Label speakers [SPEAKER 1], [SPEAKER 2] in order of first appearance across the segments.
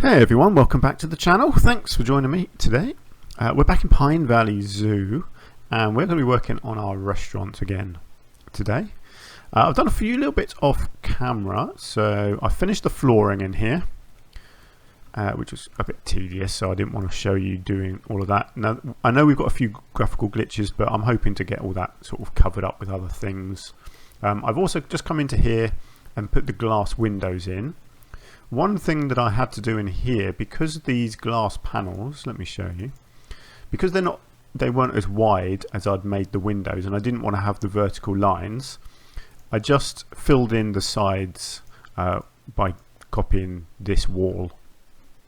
[SPEAKER 1] Hey everyone, welcome back to the channel. Thanks for joining me today. We're back in Pine Valley Zoo and we're going to be working on our restaurant again today. I've done a few little bits off camera, so I finished the flooring in here, which was a bit tedious, so I didn't want to show you doing all of that. Now, I know we've got a few graphical glitches, but I'm hoping to get all that sort of covered up with other things. I've also just come into here and put the glass windows in. One thing that I had to do in here, because these glass panels, let me show you, because they weren't as wide as I'd made the windows and I didn't want to have the vertical lines, I just filled in the sides by copying this wall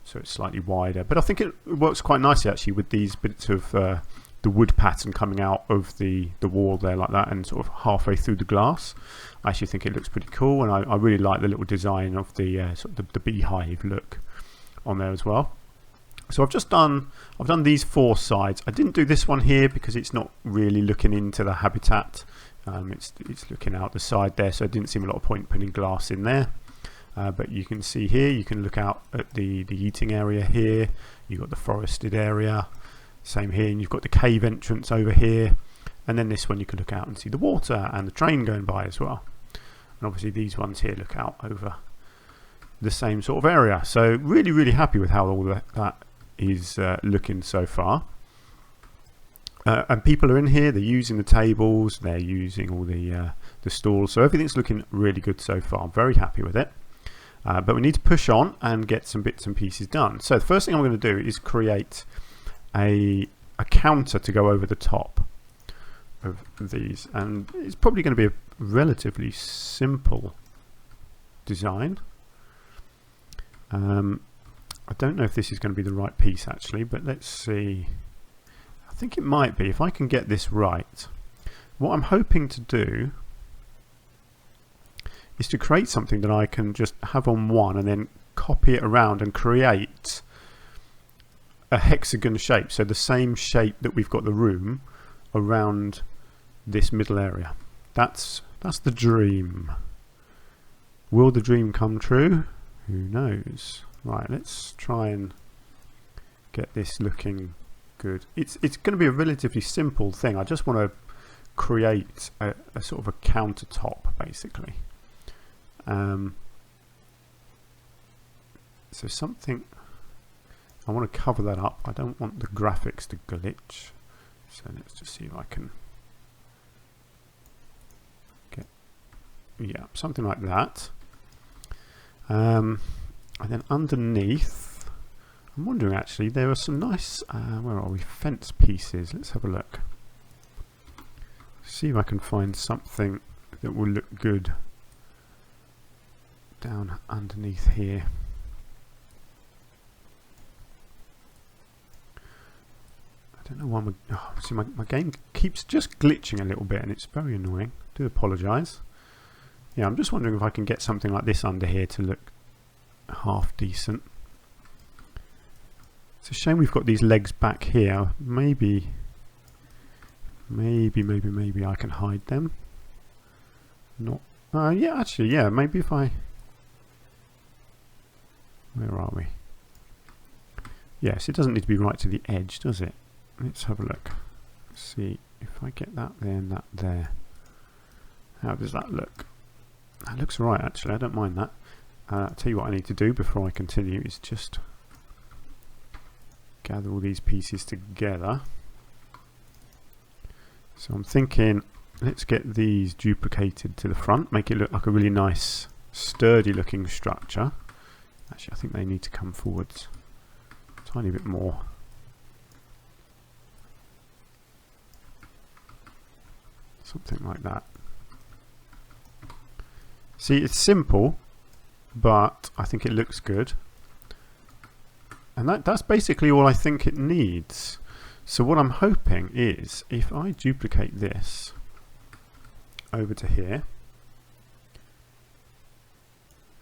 [SPEAKER 1] so it's slightly wider. But I think it works quite nicely actually with these bits of the wood pattern coming out of the wall there like that and sort of halfway through the glass. I actually think it looks pretty cool, and I really like the little design of the sort of the beehive look on there as well. So I've done these four sides. I didn't do this one here because it's not really looking into the habitat. It's looking out the side there, so it didn't seem a lot of point putting glass in there. But you can see here, you can look out at the eating area here. You've got the forested area. Same here, and you've got the cave entrance over here. And then this one you can look out and see the water and the train going by as well. And obviously these ones here look out over the same sort of area. So really happy with how all that is looking so far. And people are in here, they're using the tables, they're using all the stalls. So everything's looking really good so far. I'm very happy with it. But we need to push on and get some bits and pieces done. So the first thing I'm going to do is create a counter to go over the top of these, and it's probably going to be a relatively simple design. I don't know if this is going to be the right piece actually, but let's see. I think it might be if I can get this right. What I'm hoping to do is to create something that I can just have on one and then copy it around and create a hexagon shape, so the same shape that we've got the room around this middle area. That's the dream. Will the dream come true? Who knows? Right, let's try and get this looking good. It's going to be a relatively simple thing. I just want to create a sort of a countertop basically. So something, I want to cover that up. I don't want the graphics to glitch. So let's just see if I can get, yeah, something like that. And then underneath, I'm wondering actually, there are some nice, where are we, fence pieces. Let's have a look. See if I can find something that will look good down underneath here. I don't know why see my game keeps just glitching a little bit and it's very annoying. I do apologise. Yeah, I'm just wondering if I can get something like this under here to look half decent. It's a shame we've got these legs back here. Maybe I can hide them. Not. Yeah, actually, yeah. Maybe if I. Where are we? Yes, it doesn't need to be right to the edge, does it? Let's have a look. Let's see if I get that there and that there. How does that look? That looks right, actually. I don't mind that. I'll tell you what I need to do before I continue is just gather all these pieces together. So I'm thinking, let's get these duplicated to the front, make it look like a really nice, sturdy looking structure. Actually, I think they need to come forwards a tiny bit more. Something like that. See, it's simple, but I think it looks good. And that's basically all I think it needs. So what I'm hoping is, if I duplicate this over to here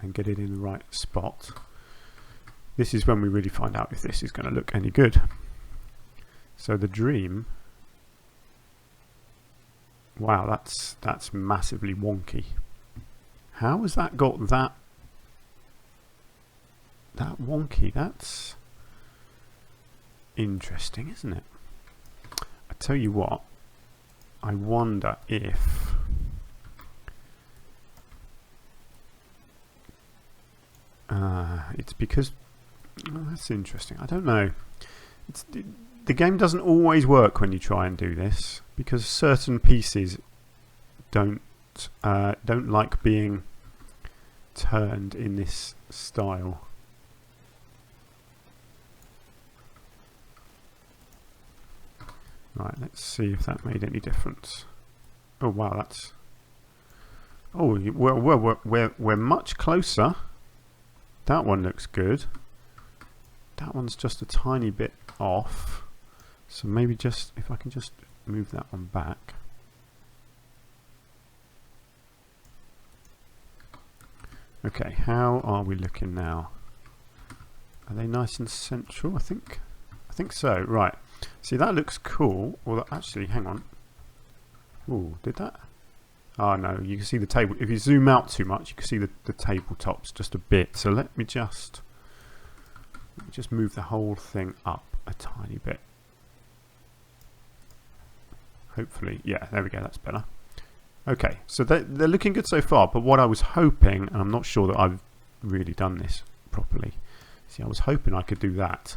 [SPEAKER 1] and get it in the right spot, this is when we really find out if this is going to look any good. So the dream, wow, that's massively wonky. How has that got that that wonky. That's interesting, isn't it? I tell you what, I wonder if it's because that's interesting. I don't know. The game doesn't always work when you try and do this because certain pieces don't like being turned in this style. Right, let's see if that made any difference. Oh wow, that's... Oh, we're much closer. That one looks good. That one's just a tiny bit off. So maybe just, if I can just move that one back. Okay, how are we looking now? Are they nice and central? I think so. Right. See, that looks cool. Well, actually, hang on. Ooh, did that? Oh no, you can see the table. If you zoom out too much, you can see the tabletops just a bit. So let me just move the whole thing up a tiny bit. Hopefully, yeah, there we go. That's better. Okay, so they're looking good so far. But what I was hoping, and I'm not sure that I've really done this properly. See, I was hoping I could do that.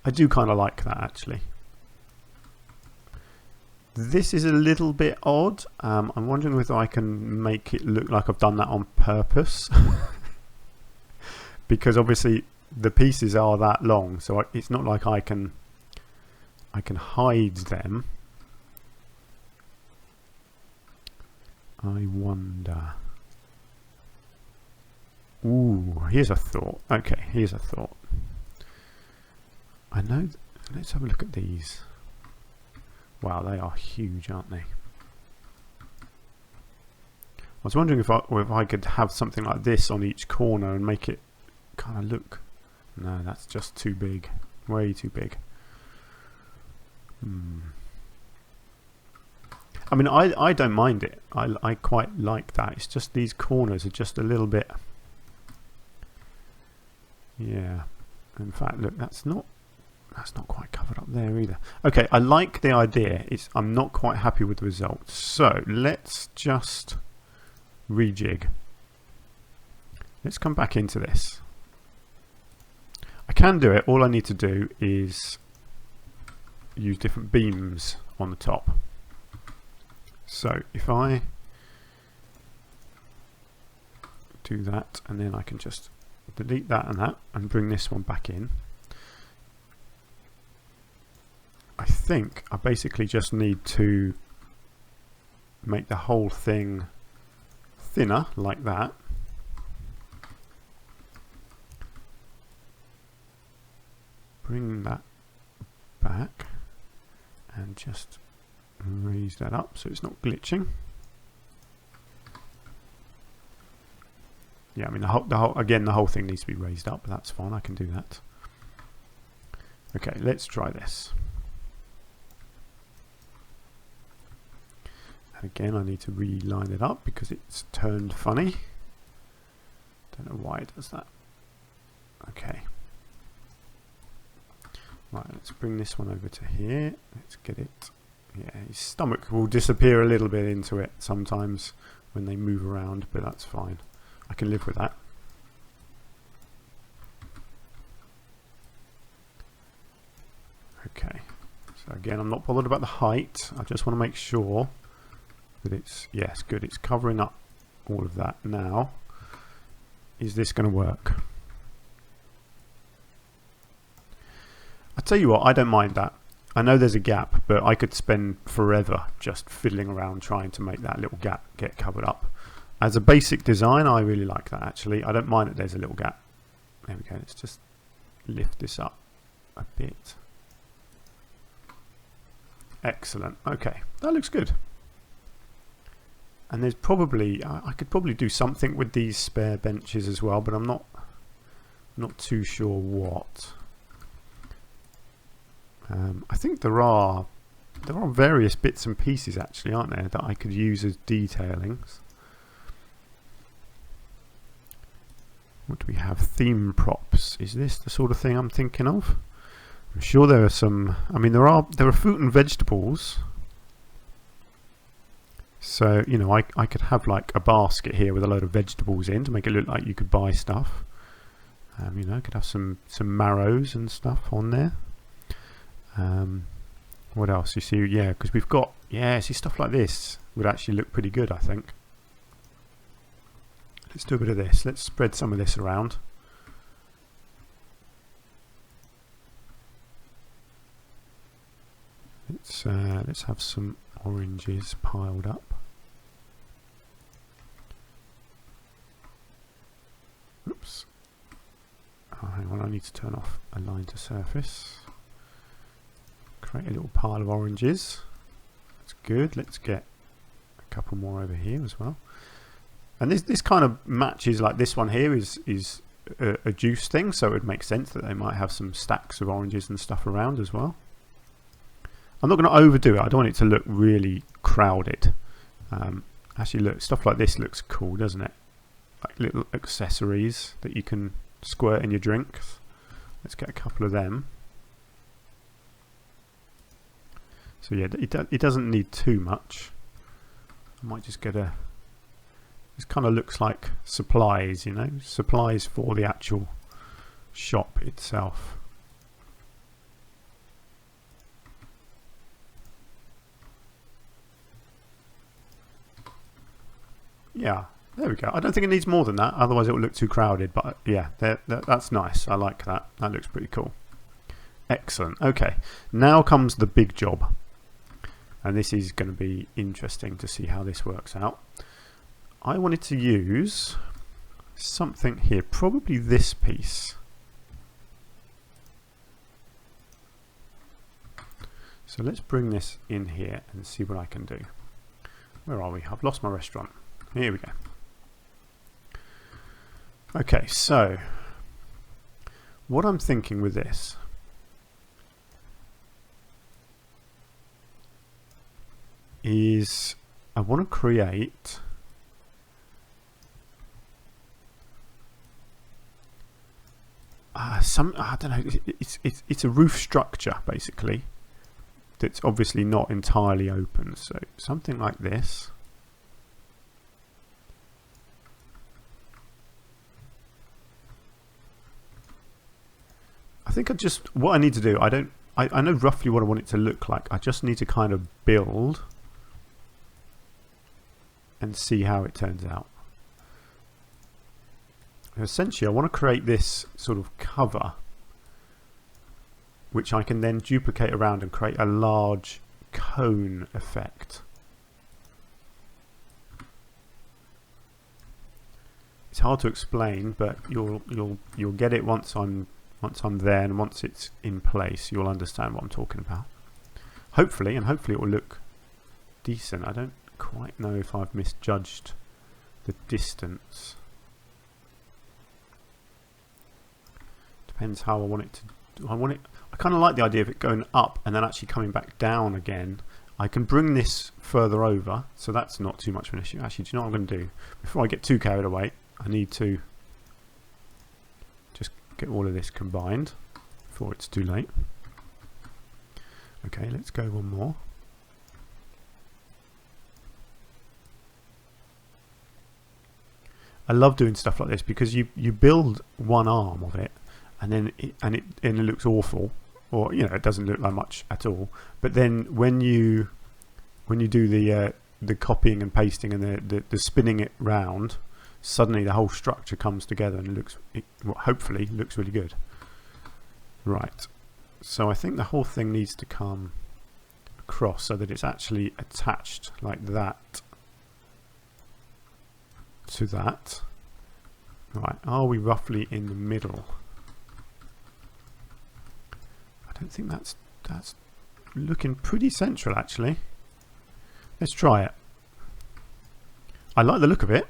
[SPEAKER 1] I do kind of like that actually. This is a little bit odd. I'm wondering whether I can make it look like I've done that on purpose. Because obviously the pieces are that long, so it's not like I can hide them. I wonder. Ooh, here's a thought. Okay, here's a thought. I know. Let's have a look at these. Wow, they are huge, aren't they? I was wondering if I could have something like this on each corner and make it kind of look. No, that's just too big. Way too big. I mean, I don't mind it. I quite like that. It's just these corners are just a little bit. Yeah. In fact, look, that's not quite covered up there either. Okay, I like the idea. I'm not quite happy with the results. So let's just rejig. Let's come back into this. I can do it. All I need to do is use different beams on the top. So if I do that, and then I can just delete that and bring this one back in. I think I basically just need to make the whole thing thinner like that. Bring that back and just raise that up so it's not glitching. Yeah, I mean the whole thing needs to be raised up, but that's fine. I can do that. Okay, let's try this. Again, I need to reline it up because it's turned funny. Don't know why it does that. Okay. Right, let's bring this one over to here. Let's get it. Yeah, his stomach will disappear a little bit into it sometimes when they move around, but that's fine. I can live with that. Okay. So again, I'm not bothered about the height. I just want to make sure that it's, yes, good. It's covering up all of that. Now, is this going to work? I tell you what, I don't mind that. I know there's a gap, but I could spend forever just fiddling around trying to make that little gap get covered up. As a basic design, I really like that actually. I don't mind that there's a little gap. There we go. Let's just lift this up a bit. Excellent. Okay, that looks good. And there's probably, I could probably do something with these spare benches as well, but I'm not too sure what. I think there are there are various bits and pieces actually, aren't there, that I could use as detailings. What do we have? Theme props. Is this the sort of thing I'm thinking of? I'm sure there are some. I mean, there are fruit and vegetables. So, you know, I could have like a basket here with a load of vegetables in to make it look like you could buy stuff. You know, I could have some marrows and stuff on there. What else? You see, yeah, because we've got, yeah, see, stuff like this would actually look pretty good, I think. Let's do a bit of this. Let's spread some of this around. Let's have some oranges piled up. Oops. Oh, hang on, I need to turn off align to surface. Create a little pile of oranges. That's good. Let's get a couple more over here as well. And this kind of matches, like this one here is a juice thing, so it would make sense that they might have some stacks of oranges and stuff around as well. I'm not going to overdo it. I don't want it to look really crowded. Actually, look, stuff like this looks cool, doesn't it? Like little accessories that you can squirt in your drinks. Let's get a couple of them. So yeah, it doesn't need too much. I might just get a... This kind of looks like supplies, you know, supplies for the actual shop itself. Yeah, there we go. I don't think it needs more than that, otherwise it will look too crowded. But yeah, that's nice. I like that. That looks pretty cool. Excellent. Okay, now comes the big job. And this is going to be interesting to see how this works out. I wanted to use something here, probably this piece. So let's bring this in here and see what I can do. Where are we? I've lost my restaurant. Here we go. Okay, so what I'm thinking with this is I want to create I don't know, it's a roof structure basically that's obviously not entirely open, so something like this. I think what I need to do, I know roughly what I want it to look like. I just need to kind of build and see how it turns out. Essentially, I want to create this sort of cover which I can then duplicate around and create a large cone effect. It's hard to explain, but you'll get it once I'm there, and once it's in place you'll understand what I'm talking about. Hopefully, and hopefully it will look decent. I don't quite know if I've misjudged the distance. Depends how I want it to. I kind of like the idea of it going up and then actually coming back down again. I can bring this further over, so that's not too much of an issue. Actually, do you know what I'm going to do? Before I get too carried away, I need to just get all of this combined before it's too late. Okay, let's go one more. I love doing stuff like this because you build one arm of it, and then it looks awful, or you know, it doesn't look like much at all. But then when you do the copying and pasting and the spinning it round, suddenly the whole structure comes together and it hopefully looks really good. Right, so I think the whole thing needs to come across so that it's actually attached like that to that. Right, are we roughly in the middle? I don't think that's looking pretty central actually. Let's try it. I like the look of it.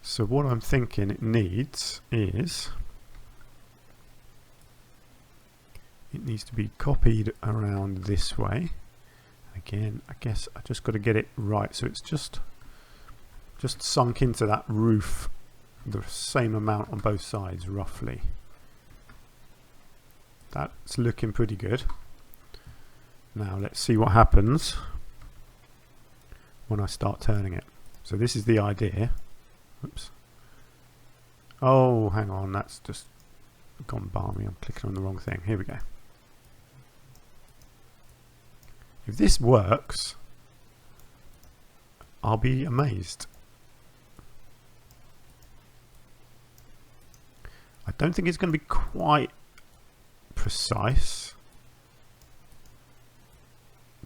[SPEAKER 1] So what I'm thinking it needs is it needs to be copied around this way. Again, I guess I just got to get it right so it's just sunk into that roof the same amount on both sides roughly. That's looking pretty good. Now let's see what happens when I start turning it. So this is the idea. Oops. Oh, hang on, that's just gone balmy. I'm clicking on the wrong thing. Here we go. If this works, I'll be amazed. I don't think it's going to be quite precise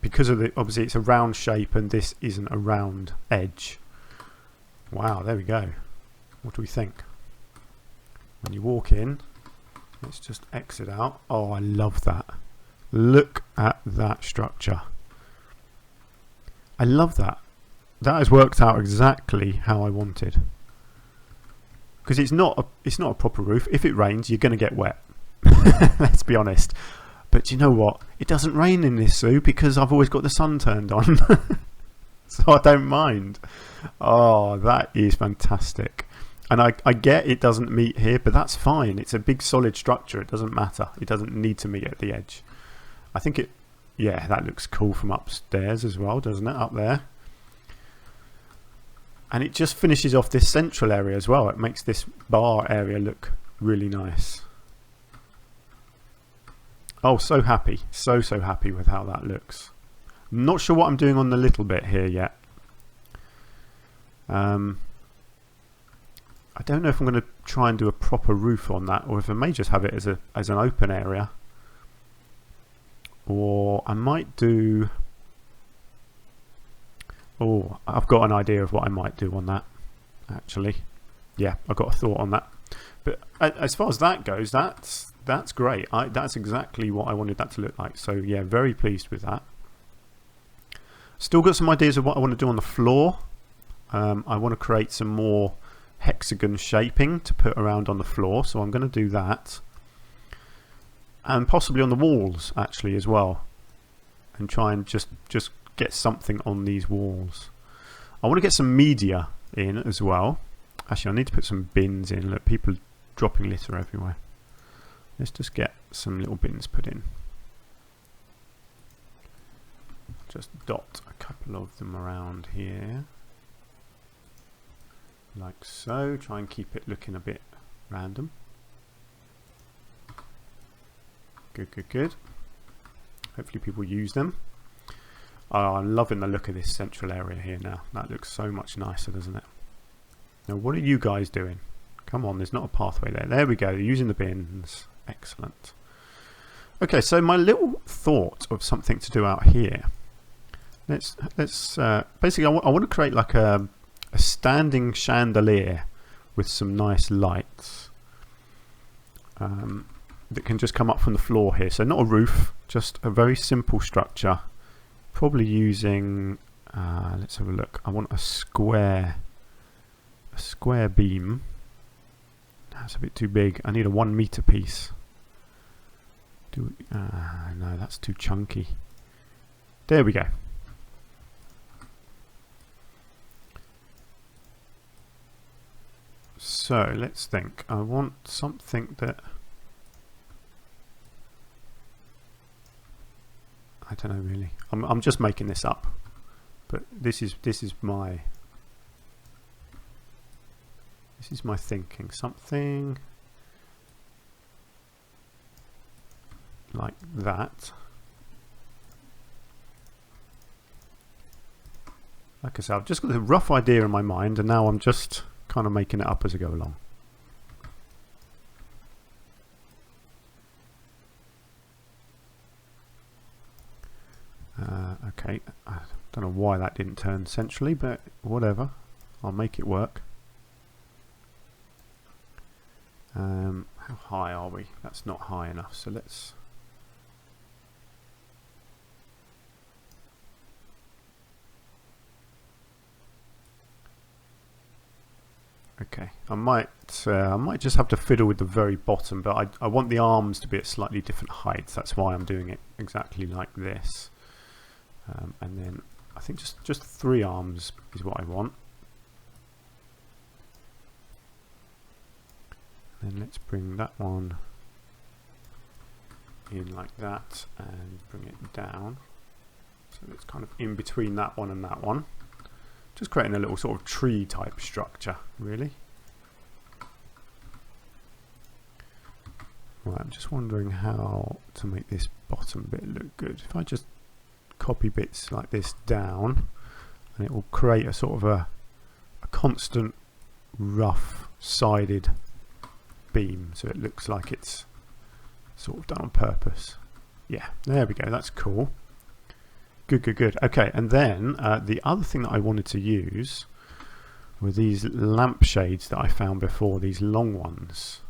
[SPEAKER 1] because of the, obviously it's a round shape and this isn't a round edge. Wow, there we go. What do we think? When you walk in, let's just exit out. Oh, I love that. Look at that structure. I love that. That has worked out exactly how I wanted. Because it's not a proper roof. If it rains, you're going to get wet. Let's be honest. But you know what? It doesn't rain in this zoo because I've always got the sun turned on. So I don't mind. Oh, that is fantastic. And I get it doesn't meet here, but that's fine. It's a big solid structure. It doesn't matter. It doesn't need to meet at the edge. I think it, yeah, that looks cool from upstairs as well, doesn't it? Up there. And it just finishes off this central area as well. It makes this bar area look really nice. Oh, so happy. So happy with how that looks. I'm not sure what I'm doing on the little bit here yet. I don't know if I'm going to try and do a proper roof on that, or if I may just have it as an open area. Or I might do... Oh, I've got an idea of what I might do on that, actually. Yeah, I've got a thought on that. But as far as that goes, that's great. That's exactly what I wanted that to look like. So yeah, very pleased with that. Still got some ideas of what I want to do on the floor. I want to create some more hexagon shaping to put around on the floor, so I'm going to do that. And possibly on the walls, actually, as well. And try and just get something on these walls. I want to get some media in as well. Actually, I need to put some bins in. Look, people dropping litter everywhere. Let's just get some little bins put in. Just dot a couple of them around here. Like so. Try and keep it looking a bit random. Good. Hopefully people use them. Oh, I'm loving the look of this central area here now. That looks so much nicer, doesn't it? Now, what are you guys doing? Come on, there's not a pathway there. There we go, using the bins. Excellent. Okay, so my little thought of something to do out here. Let's basically, I want to create like a standing chandelier with some nice lights that can just come up from the floor here. So not a roof, just a very simple structure. Probably using, let's have a look. I want a square beam. That's a bit too big. I need a 1 meter piece. No, that's too chunky. There we go. So let's think. I want something that, I don't know really. I'm just making this up, but this is my thinking. Something like that. Like I said, I've just got a rough idea in my mind, and now I'm just kind of making it up as I go along. Okay, I don't know why that didn't turn centrally, but whatever, I'll make it work. How high are we? That's not high enough, so let's... Okay, I might just have to fiddle with the very bottom, but I want the arms to be at slightly different heights. That's why I'm doing it exactly like this. And then I think just 3 arms is what I want. And then let's bring that one in like that and bring it down. So it's kind of in between that one and that one. Just creating a little sort of tree type structure, really. Right, I'm just wondering how to make this bottom bit look good. If I just copy bits like this down, and it will create a sort of a constant rough sided beam, so it looks like it's sort of done on purpose. Yeah, there we go, that's cool. Good. Okay, and then the other thing that I wanted to use were these lampshades that I found before, these long ones.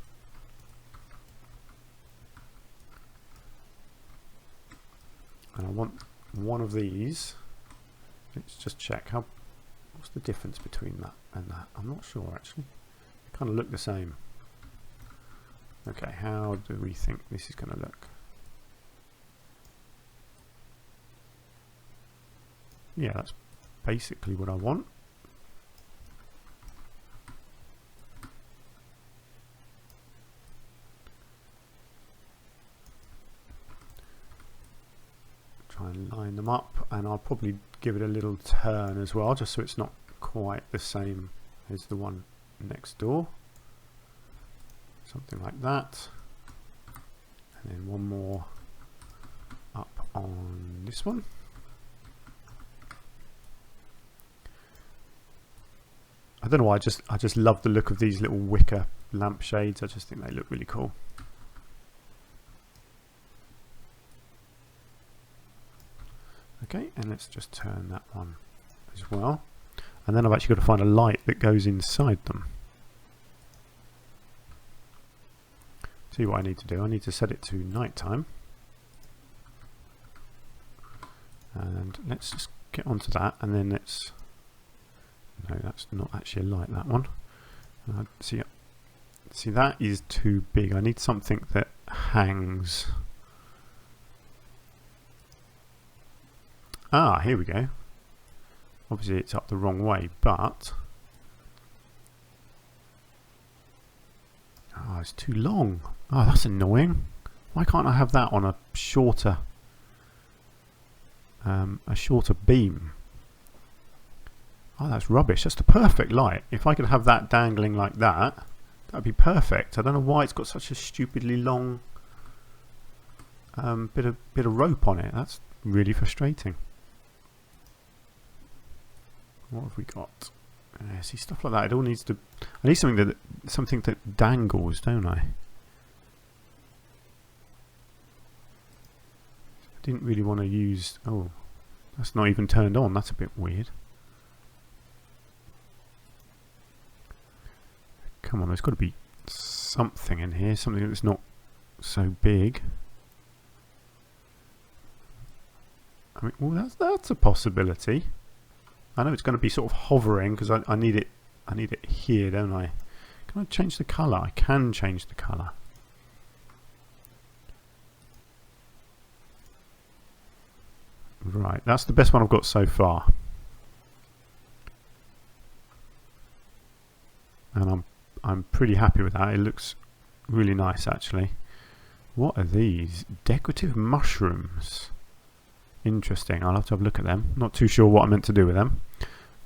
[SPEAKER 1] And I want one of these. Let's just check what's the difference between that and that. I'm not sure actually. They kind of look the same. Okay, how do we think this is going to look? Yeah, that's basically what I want. Try and line them up, and I'll probably give it a little turn as well, just so it's not quite the same as the one next door. Something like that. And then one more up on this one. I don't know why, I just love the look of these little wicker lampshades. I just think they look really cool. Okay, and let's just turn that one as well. And then I've actually got to find a light that goes inside them. See what I need to do. I need to set it to nighttime. And let's just get onto that, and then let's... No, that's not actually a light, that one. See, that is too big. I need something that hangs. Ah, here we go. Obviously it's up the wrong way, but... Oh, it's too long. Oh, that's annoying. Why can't I have that on a shorter beam? Oh, that's rubbish. That's the perfect light. If I could have that dangling like that, that would be perfect. I don't know why it's got such a stupidly long bit of rope on it. That's really frustrating. What have we got? See, stuff like that. It all needs to. I need something that dangles, don't I? I didn't really want to use. Oh, that's not even turned on. That's a bit weird. Come on, there's got to be something in here, something that's not so big. I mean, well, that's a possibility. I know it's going to be sort of hovering because I need it here, don't I? Can I change the colour? I can change the colour. Right, that's the best one I've got so far. And I'm pretty happy with that. It looks really nice actually. What are these? Decorative mushrooms. Interesting. I'll have to have a look at them. Not too sure what I'm meant to do with them.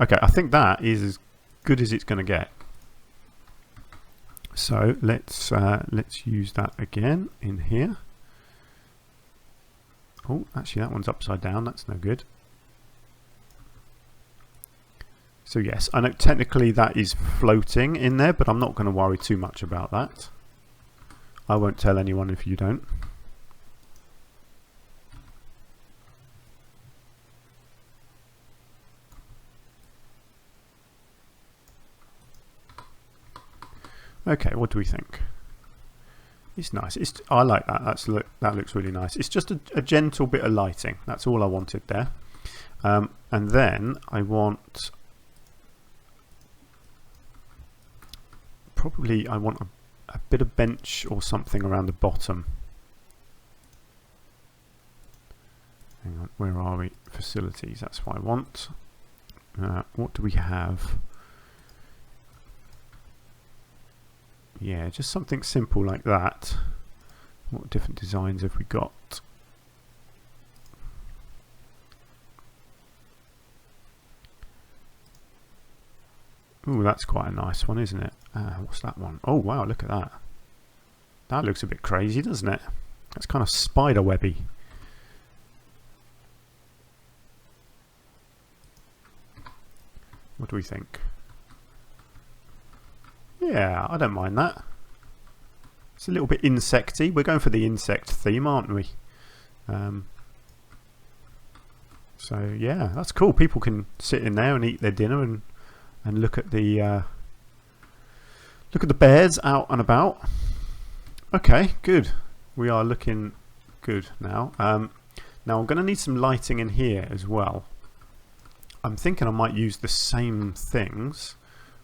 [SPEAKER 1] Okay, I think that is as good as it's going to get. So let's use that again in here. Oh, actually that one's upside down. That's no good. So yes, I know technically that is floating in there, but I'm not going to worry too much about that. I won't tell anyone if you don't. Okay, what do we think? It's nice. I like that. That looks really nice. It's just a gentle bit of lighting. That's all I wanted there. And then I want probably I want a bit of bench or something around the bottom. Hang on, where are we? Facilities, that's what I want. What do we have? Yeah, just something simple like that. What different designs have we got? Ooh, that's quite a nice one, isn't it? What's that one? Oh wow, look at that. That looks a bit crazy, doesn't it? That's kind of spider webby. What do we think? Yeah, I don't mind that. It's a little bit insecty. We're going for the insect theme, aren't we? So yeah, that's cool. People can sit in there and eat their dinner and look at the bears out and about. Okay, good. We are looking good now. Now I'm going to need some lighting in here as well. I'm thinking I might use the same things.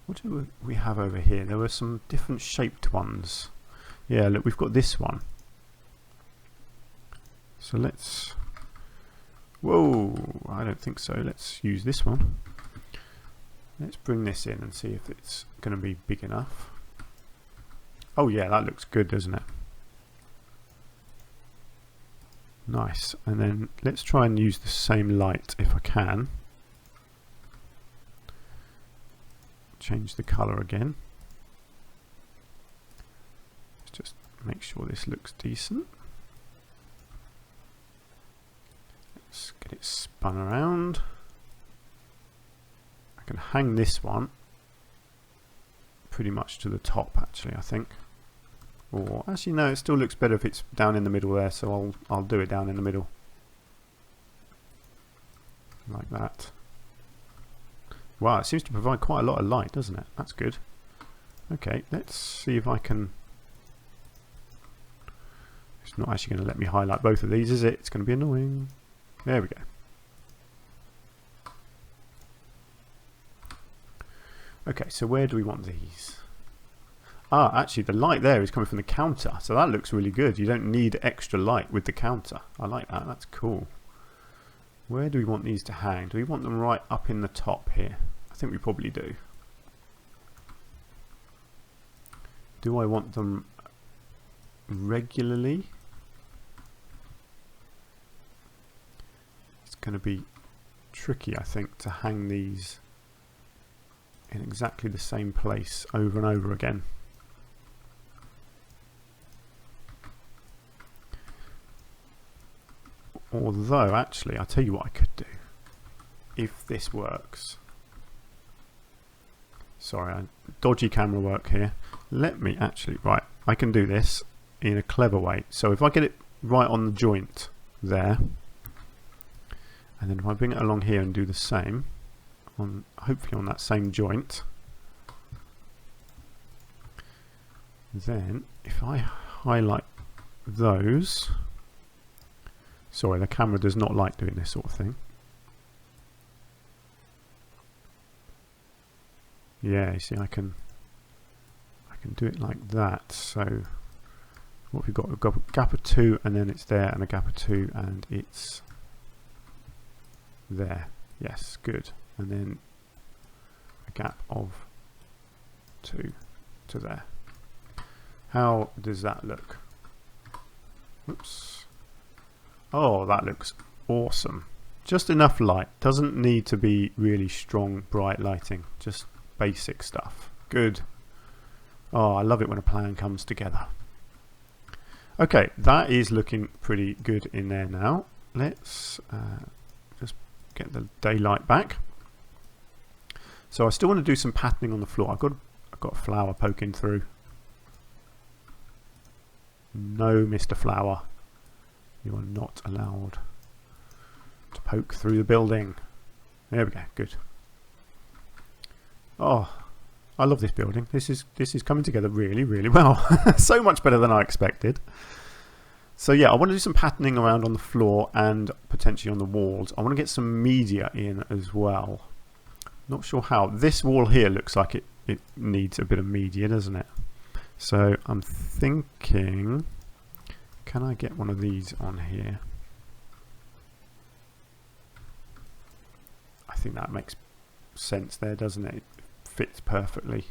[SPEAKER 1] What do we have over here? There were some different shaped ones. Yeah, look, we've got this one. So let's... Whoa, I don't think so. Let's use this one. Let's bring this in and see if it's going to be big enough. Oh yeah, that looks good, doesn't it? Nice. And then let's try and use the same light if I can. Change the colour again. Let's just make sure this looks decent. Let's get it spun around. I can hang this one pretty much to the top actually, I think. Or actually no, it still looks better if it's down in the middle there, so I'll do it down in the middle. Like that. Wow, it seems to provide quite a lot of light, doesn't it? That's good. Okay, let's see if I can... It's not actually going to let me highlight both of these, is it? It's going to be annoying. There we go. Okay, so where do we want these? Ah, actually the light there is coming from the counter, so that looks really good. You don't need extra light with the counter. I like that, that's cool. Where do we want these to hang? Do we want them right up in the top here? I think we probably do. Do I want them regularly? It's going to be tricky, I think, to hang these in exactly the same place over and over again. Although, actually, I'll tell you what I could do. If this works. Sorry, dodgy camera work here. Let me actually, right, I can do this in a clever way. So if I get it right on the joint there, and then if I bring it along here and do the same, on hopefully on that same joint, then if I highlight those... Sorry, the camera does not like doing this sort of thing. Yeah, you see, I can do it like that. So what we've got a gap of 2, and then it's there, and a gap of 2, and it's there. Yes, good. And then a gap of 2 to there. How does that look? Oops. Oh, that looks awesome. Just enough light. Doesn't need to be really strong, bright lighting. Just basic stuff. Good. Oh, I love it when a plan comes together. Okay, that is looking pretty good in there now. Let's just get the daylight back. So I still want to do some patterning on the floor. I've got a flower poking through. No, Mr. Flower. You are not allowed to poke through the building. There we go, good. Oh, I love this building. This is coming together really, really well. So much better than I expected. So yeah, I want to do some patterning around on the floor and potentially on the walls. I want to get some media in as well. Not sure how. This wall here looks like it needs a bit of media, doesn't it? So I'm thinking, can I get one of these on here? I think that makes sense there, doesn't it? It fits perfectly.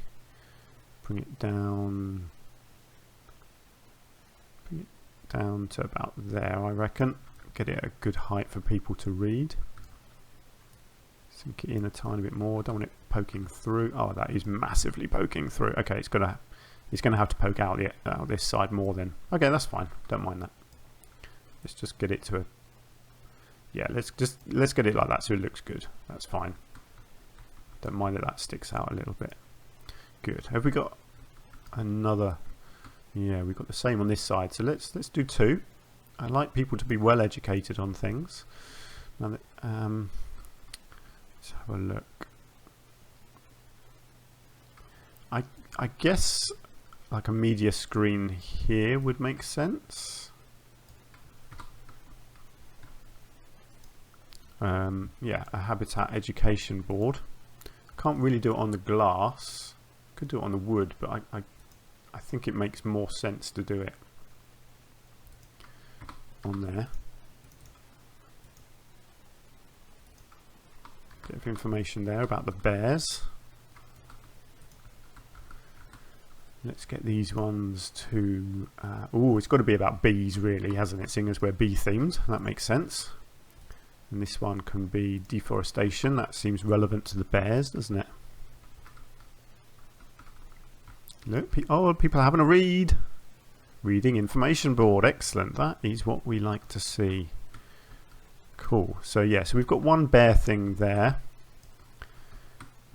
[SPEAKER 1] Bring it down. Bring it down to about there, I reckon. Get it at a good height for people to read. Sink it in a tiny bit more. Don't want it poking through. Oh, that is massively poking through. Okay, it's gonna have to poke out this side more then. Okay, that's fine. Don't mind that. Let's just get it to a. Yeah, let's get it like that so it looks good. That's fine. Don't mind that sticks out a little bit. Good. Have we got another? Yeah, we've got the same on this side. So let's do 2. I like people to be well educated on things. Now that, let's have a look. I guess like a media screen here would make sense. Yeah, a habitat education board. Can't really do it on the glass. Could do it on the wood, but I think it makes more sense to do it on there. Bit of information there about the bears. Let's get these ones to. Oh, it's got to be about bees, really, hasn't it? Seeing as we're bee themed, that makes sense. And this one can be deforestation. That seems relevant to the bears, doesn't it? Look, people are having a read. Reading information board. Excellent. That is what we like to see. Cool. So yeah, so we've got one bear thing there.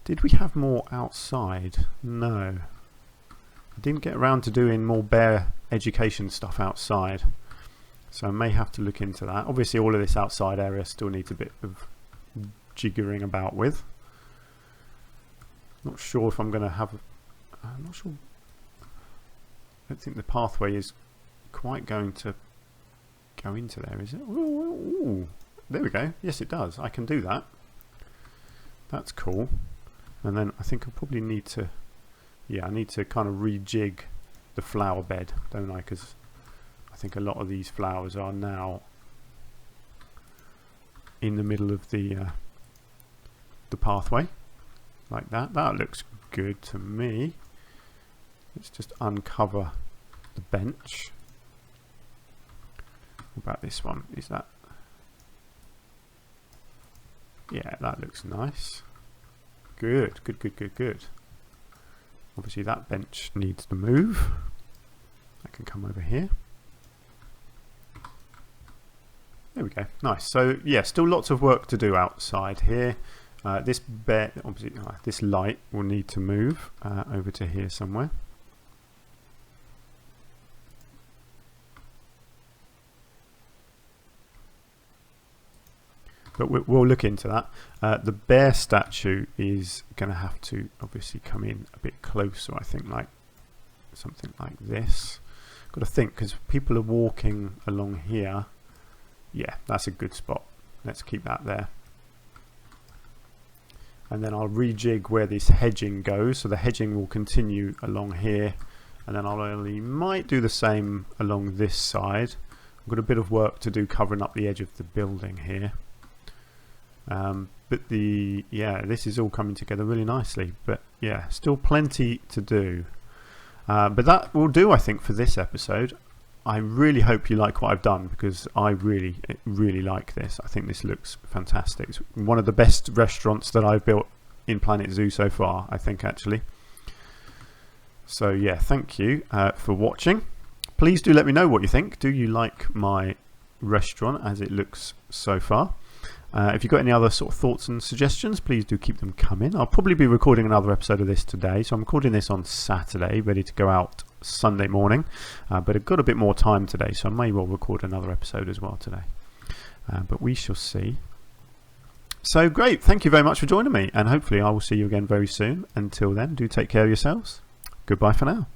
[SPEAKER 1] Did we have more outside? No. I didn't get around to doing more bear education stuff outside. So I may have to look into that. Obviously all of this outside area still needs a bit of jiggering about with. Not sure if I'm going to have... I'm not sure. I don't think the pathway is quite going to go into there, is it? Ooh, there we go. Yes, it does. I can do that. That's cool. And then I think I probably need to... Yeah, I need to kind of rejig the flower bed, don't I? Because I think a lot of these flowers are now in the middle of the pathway, like that. That looks good to me. Let's just uncover the bench. What about this one? Is that? Yeah, that looks nice. Good, good, good, good, good. Obviously that bench needs to move. That can come over here. There we go. Nice. So yeah, still lots of work to do outside here. This bed, obviously, this light will need to move over to here somewhere. But we'll look into that. The bear statue is going to have to obviously come in a bit closer, I think, like something like this. Got to think, because people are walking along here. Yeah, that's a good spot. Let's keep that there. And then I'll rejig where this hedging goes. So the hedging will continue along here. And then I'll only might do the same along this side. I've got a bit of work to do covering up the edge of the building here. But this is all coming together really nicely. But yeah, still plenty to do. But that will do, I think, for this episode. I really hope you like what I've done, because I really like this. I think this looks fantastic. It's one of the best restaurants that I've built in Planet Zoo so far, I think, actually. So yeah, thank you for watching. Please do let me know what you think. Do you like my restaurant as it looks so far? If you've got any other sort of thoughts and suggestions, please do keep them coming. I'll probably be recording another episode of this today. So I'm recording this on Saturday, ready to go out Sunday morning. But I've got a bit more time today, so I may well record another episode as well today. But we shall see. So great. Thank you very much for joining me. And hopefully I will see you again very soon. Until then, do take care of yourselves. Goodbye for now.